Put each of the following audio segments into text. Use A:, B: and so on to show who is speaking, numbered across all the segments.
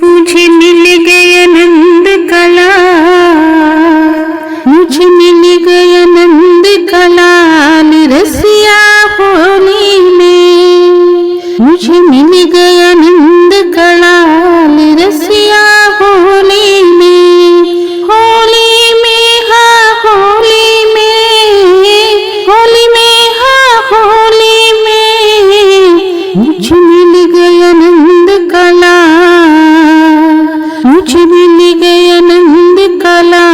A: मुझे मिल गया नंद कला, मुझे मिल गया नंद कला रसिया होली में, मुझे मिल गया नंद कला रसिया होली में। होली में हाँ होली में, होली में हाँ होली में, मुझे मिल गया नंद कला, मुझे मिल गया नंद कला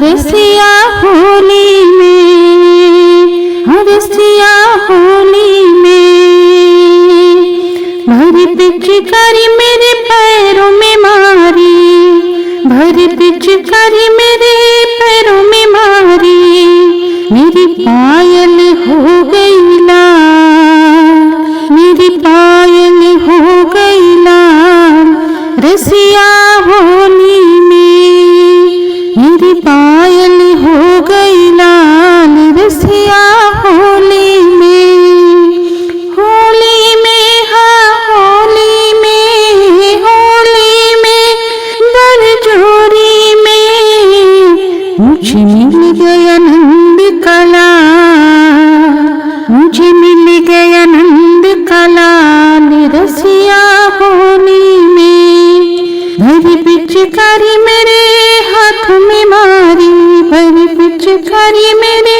A: रसिया होली में, रसिया होली में। भरी पिचकारी मेरे पैरों में मारी, भरी पिचकारी मेरे पैरों में मारी, मेरी पायल हो गई लाल, मेरी पायल हो गई लाल रसिया होली में, मेरी पायल हो गई लाल रसिया होली में। होली में हाँ होली में, होली में बरजोरी में, मुझे मिल गया नंद कला, मुझे मिल गया नंद कला रसिया होली में। भरी पिचकारी मेरे हाथों में मारी, भरी पिचकारी मेरे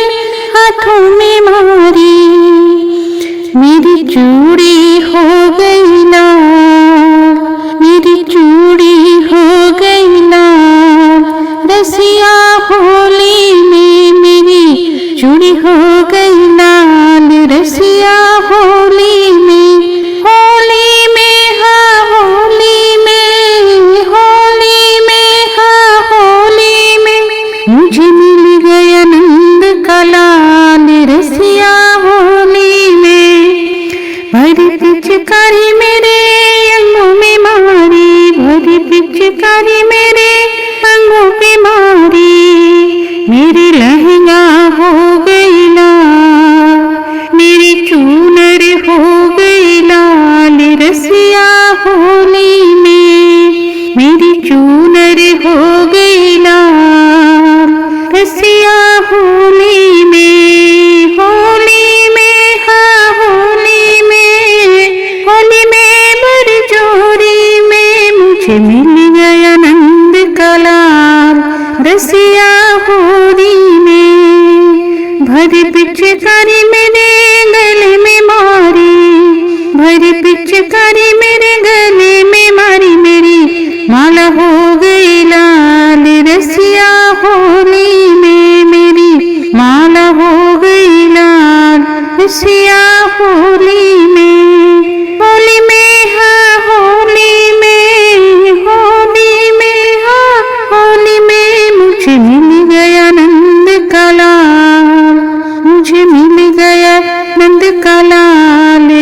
A: हाथों में मारी, मेरी चूड़ी हो गई लाल, मेरी चूड़ी हो गई लाल रसिया होली में, मेरी चूड़ी हो गई लाल रसिया होली में। होली में हाँ होली में, होली में हाँ होली में, मुझे मिल गया नंद कला रसिया होली में। भरी पिचकारी मेरे अंगों में मारी, भरी पिचकारी मेरे अंगों पे मारी, मेरी लहंगा हो गई लाल, मेरी चूनर हो गई लाल रसिया होली में, मेरी चूनर हो गई लाल रसिया होली में। होली में हाँ होली में, होली में बरजोरी में, मुझे मिल गया नंद कला रसिया होली में। भरी पिचकारी मेरे गले में मारी, भरी पिचकारी मेरे गले में मारी, मेरी माला हो गई लाल रसिया होली में, मेरी माला हो गई लाल रसिया होली में। होली में हाँ होली में, होली में हाँ होली में, मुझे मिल गया नंद कला, मुझे मिल गया नंद कला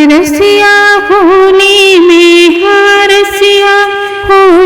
A: रसिया होली में, हाँ रसिया होली